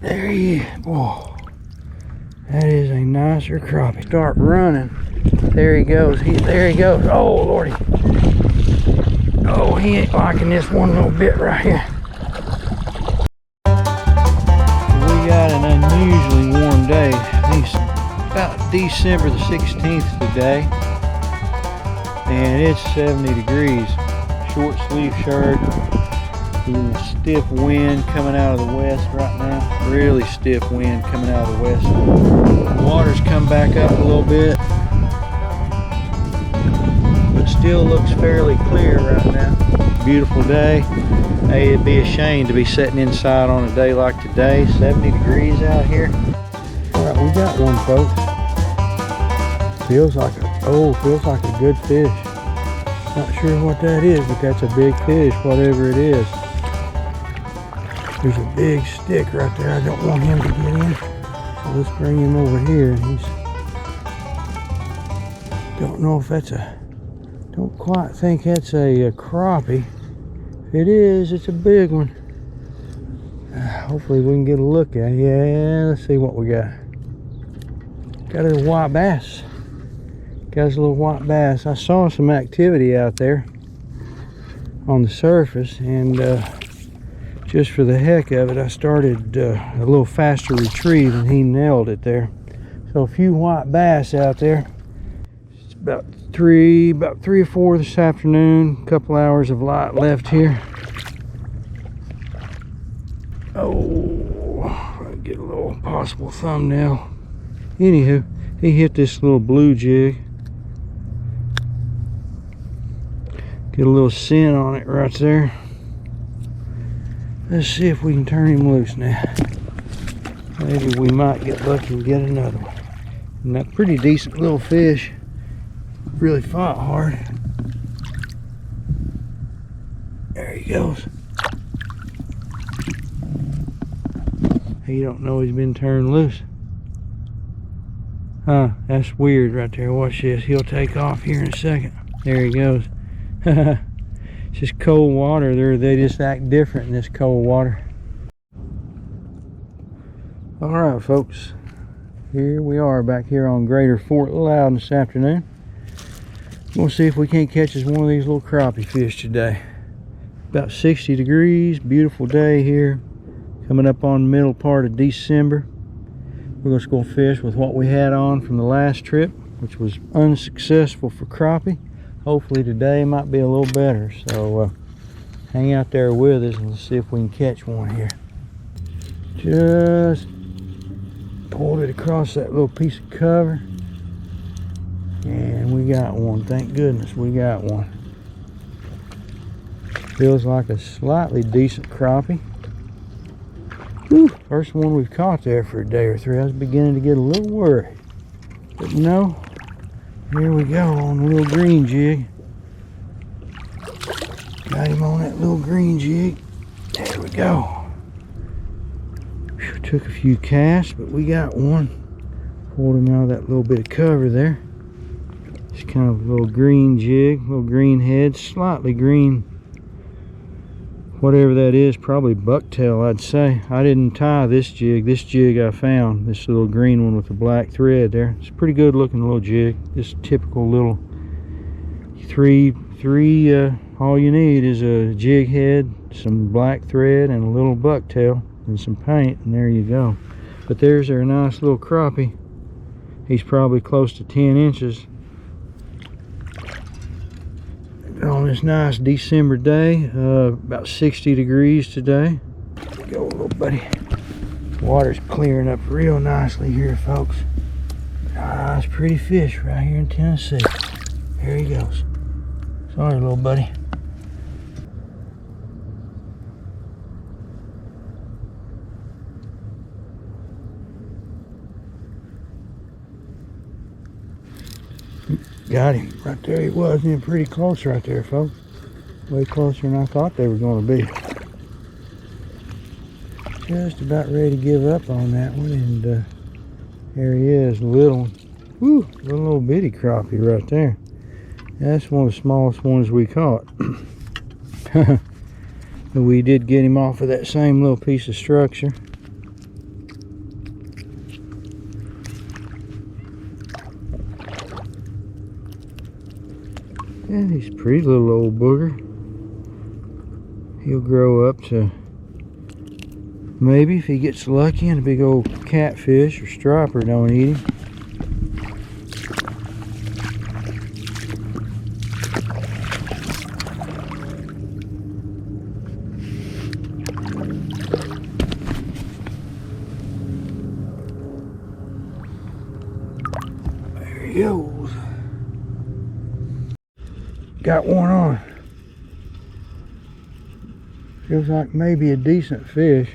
There he is. Whoa. That is a nicer crappie. Start running. There he goes. There he goes. Oh, Lordy. Oh, he ain't liking this one little bit right here. We got an unusually warm day. It's about December the 16th today. And it's 70 degrees. Short sleeve shirt. Stiff wind coming out of the west right now. Really stiff wind coming out of the west. The water's come back up a little bit, but still looks fairly clear right now. Beautiful day. Hey, it'd be a shame to be sitting inside on a day like today. 70 degrees out here. All right, we got one, folks. Feels like a good fish. Not sure what that is, but that's a big fish, whatever it is. There's a big stick right there. I don't want him to get in. So let's bring him over here. And don't know if that's don't quite think that's a crappie. If it is, it's a big one. Hopefully we can get a look at it. Yeah, let's see what we got. Got a little white bass. Got us a little white bass. I saw some activity out there on the surface, and just for the heck of it, I started a little faster retrieve, and he nailed it there. So a few white bass out there. It's about three or four this afternoon. A couple hours of light left here. Oh, I'll get a little possible thumbnail. Anywho, he hit this little blue jig. Get a little scent on it right there. Let's see if we can turn him loose now. Maybe we might get lucky and get another one. And that pretty decent little fish. Really fought hard. There he goes. He don't know he's been turned loose. Huh, that's weird right there. Watch this. He'll take off here in a second. There he goes. It's just cold water. They just act different in this cold water. All right, folks. Here we are back here on Greater Fort Loudon this afternoon. We'll see if we can't catch us one of these little crappie fish today. About 60 degrees. Beautiful day here. Coming up on the middle part of December. We're just going to fish with what we had on from the last trip, which was unsuccessful for crappie. Hopefully today might be a little better, so hang out there with us and let's see if we can catch one here. Just pulled it across that little piece of cover, and we got one. Thank goodness we got one. Feels like a slightly decent crappie. Whew, first one we've caught there for a day or three. I was beginning to get a little worried, but no. Here we go on the little green jig. Got him on that little green jig. There we go. Whew, took a few casts, but we got one. Pulled him out of that little bit of cover there. Just kind of a little green jig, little green head, slightly green. Whatever that is, probably bucktail, I'd say. I didn't tie this jig. This jig I found, this little green one with the black thread there. It's a pretty good looking little jig. Just typical little three. All you need is a jig head, some black thread, and a little bucktail, and some paint, and there you go. But there's our nice little crappie. He's probably close to 10 inches. On this nice December day, about 60 degrees today. There we go, little buddy. Water's clearing up real nicely here, folks. Nice pretty fish right here in Tennessee. There he goes. Sorry, little buddy. Got him. Right there he was. And pretty close right there, folks. Way closer than I thought they were going to be. Just about ready to give up on that one. And there he is. Little little bitty crappie right there. That's one of the smallest ones we caught. But we did get him off of that same little piece of structure. And he's a pretty little old booger. He'll grow up to, maybe if he gets lucky and a big old catfish or striper don't eat him. There he goes. Got one on. Feels like maybe a decent fish.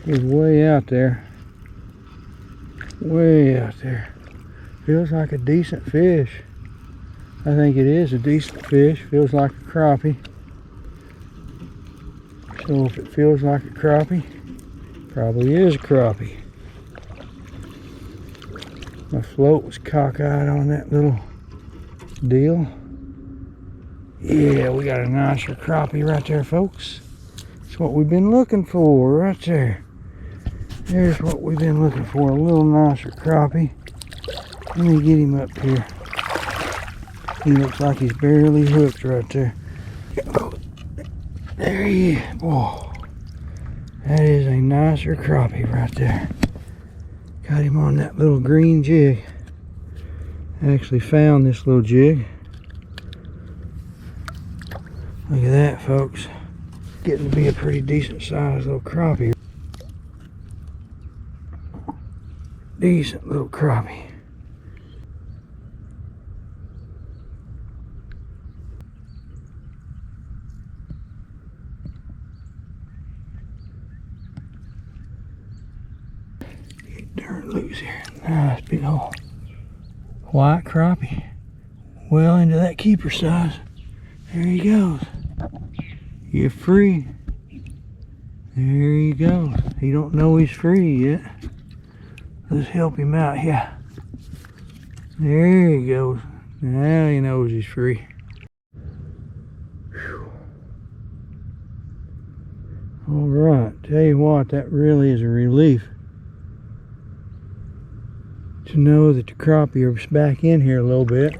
He's way out there. Way out there. Feels like a decent fish. I think it is a decent fish. Feels like a crappie. So if it feels like a crappie, probably is a crappie. My float was cockeyed on that little deal. Yeah, we got a nicer crappie right there, folks. That's what we've been looking for right there. There's what we've been looking for, a little nicer crappie. Let me get him up here. He looks like he's barely hooked right there. Oh, there he is. Whoa. That is a nicer crappie right there. Got him on that little green jig. I actually found this little jig. Look at that, folks. Getting to be a pretty decent sized little crappie. Decent little crappie. Get darn loose here. Nice big old white crappie. Well into that keeper size. There he goes. You're free. There he goes. He don't know he's free yet. Let's help him out here. There he goes. Now he knows he's free. Whew. All right. Tell you what, that really is a relief to know that the crappie are back in here a little bit.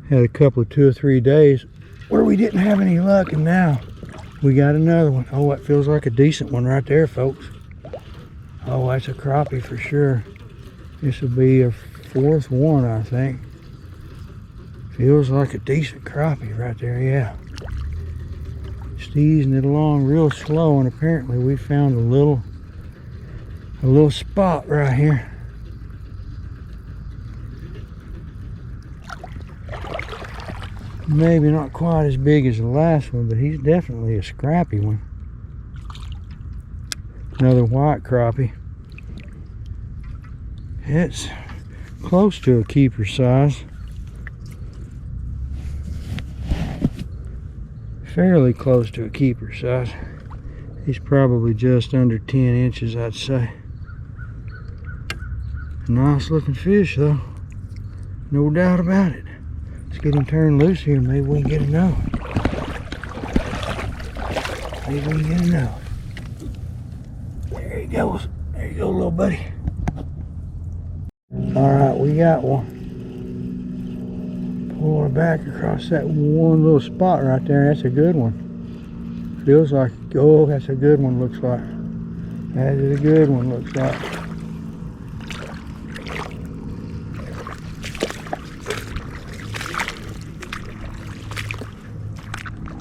Had a couple of 2 or 3 days where we didn't have any luck, and now we got another one. Oh, that feels like a decent one right there, folks. Oh, that's a crappie for sure. This will be a 4th one, I think. Feels like a decent crappie right there, yeah. Just easing it along real slow, and apparently we found a little spot right here. Maybe not quite as big as the last one, but he's definitely a scrappy one. Another white crappie. It's close to a keeper size. Fairly close to a keeper size. He's probably just under 10 inches, I'd say. Nice looking fish though. No doubt about it. Let's get him turned loose here. Maybe we can get another one. Maybe we can get another one. There he goes. There you go, little buddy. Alright, we got one. Pull her back across that one little spot right there. That's a good one. Feels like, oh, that's a good one, looks like. That is a good one, looks like.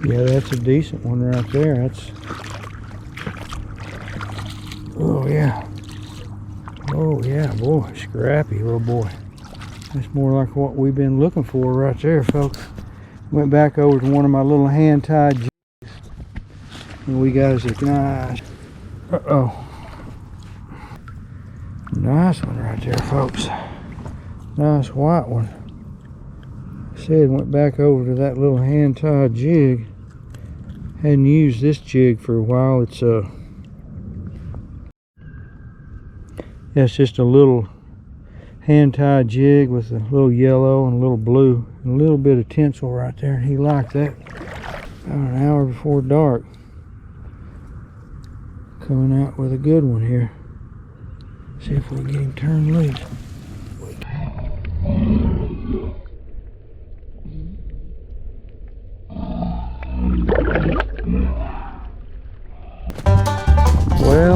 Yeah, that's a decent one right there. That's, oh yeah. Oh yeah, boy, scrappy little boy. That's more like what we've been looking for right there, folks. Went back over to one of my little hand-tied jigs, and we got us a nice, nice one right there, folks. Nice white one. Said went back over to that little hand-tied jig. Hadn't used this jig for a while. It's just a little hand-tied jig with a little yellow and a little blue and a little bit of tinsel right there, and he liked that. About an hour before dark. Coming out with a good one here. See if we can get him turned loose.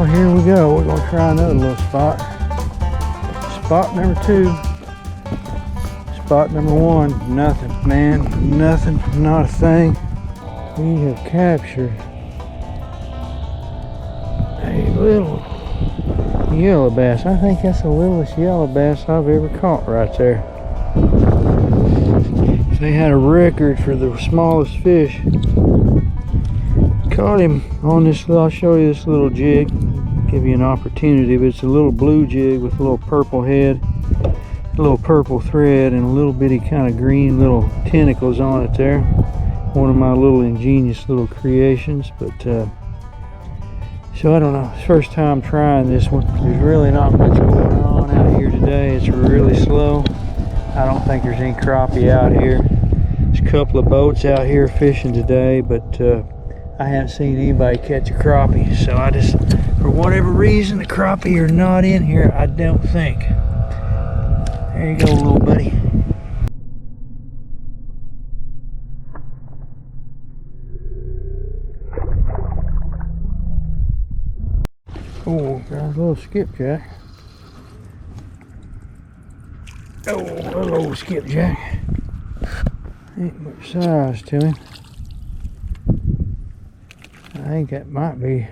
Well, here we go. We're gonna try another little spot. Spot number 2. Spot number 1. Nothing, man. Nothing. Not a thing. We have captured a little yellow bass. I think that's the littlest yellow bass I've ever caught right there. If they had a record for the smallest fish, caught him on this. I'll show you this little jig, give you an opportunity, but it's a little blue jig with a little purple head, a little purple thread, and a little bitty kind of green little tentacles on it there. One of my little ingenious little creations. But so I don't know, it's first time trying this one. There's really not much going on out here today. It's really slow. I don't think there's any crappie out here. There's a couple of boats out here fishing today, but I haven't seen anybody catch a crappie. So I just, for whatever reason, the crappie are not in here, I don't think. There you go, little buddy. Oh, got a little skipjack. Oh, a little skipjack. Ain't much size to him. I think that might be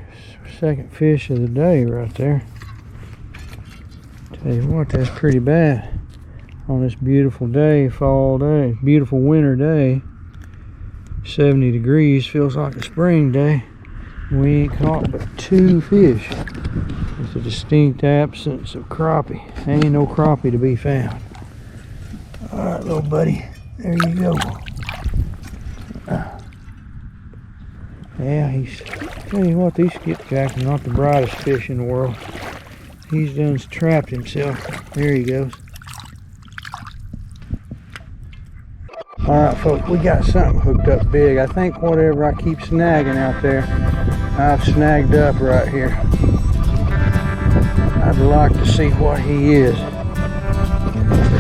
second fish of the day right there. Tell you what, that's pretty bad. On this beautiful day, fall day, beautiful winter day, 70 degrees, feels like a spring day. We ain't caught but 2 fish. It's a distinct absence of crappie. Ain't no crappie to be found. Alright, little buddy, there you go. Yeah, tell you what, these skipjacks are not the brightest fish in the world. He's done trapped himself. There he goes. Alright folks, we got something hooked up big. I think whatever I keep snagging out there, I've snagged up right here. I'd like to see what he is.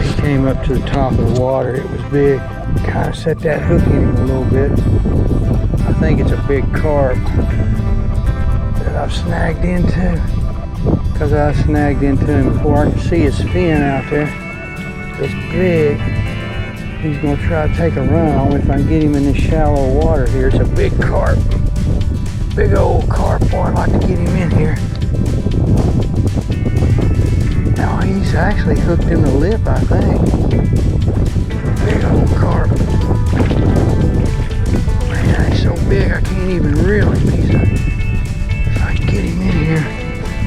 He came up to the top of the water. It was big. Kind of set that hook in him a little bit. I think it's a big carp that I've snagged into. Because I snagged into him before I could see his fin out there. It's big. He's going to try to take a run on me if I can get him in this shallow water here. It's a big carp. Big old carp. Boy, I'd like to get him in here. Now he's actually hooked in the lip, I think. Big old carp. Man, he's so big I can't even reel him. If I can get him in here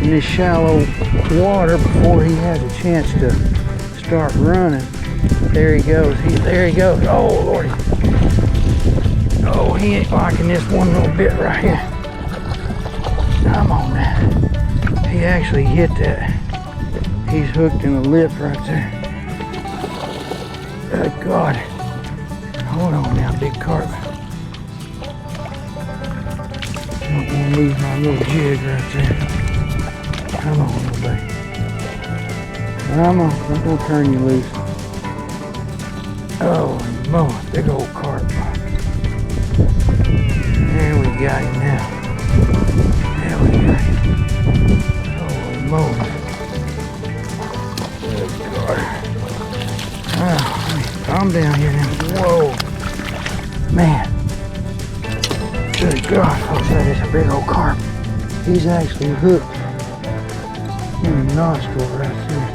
in this shallow water before he has a chance to start running. There he goes. There he goes. Oh, Lordy. Oh, he ain't liking this one little bit right here. Come on now. He actually hit that. He's hooked in the lip right there. Good God. Hold on now, big carp. Don't want to lose my little jig right there. Come on, little buddy. Come on. I'm going to turn you loose. Oh, Lord, big old carp. There we got him now. There we got him. Holy moly. Good God. Oh, calm down here now. Whoa. Man. Good God, folks, that is a big old carp. He's actually hooked in the nostril right there.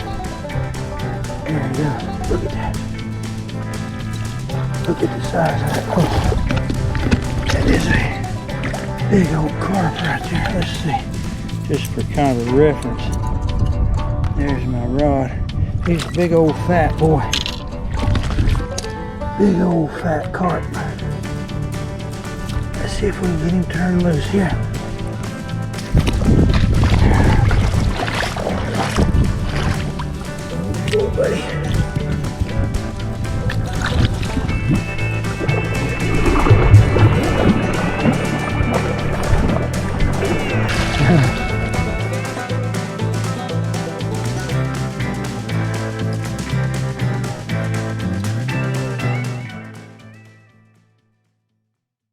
There you go. Look at that. Look at the size of that. Oh, that is a big old carp right there. Let's see. Just for kind of a reference. There's my rod. He's a big old fat boy. Big old fat carp. Let's see if we can get him turned loose here.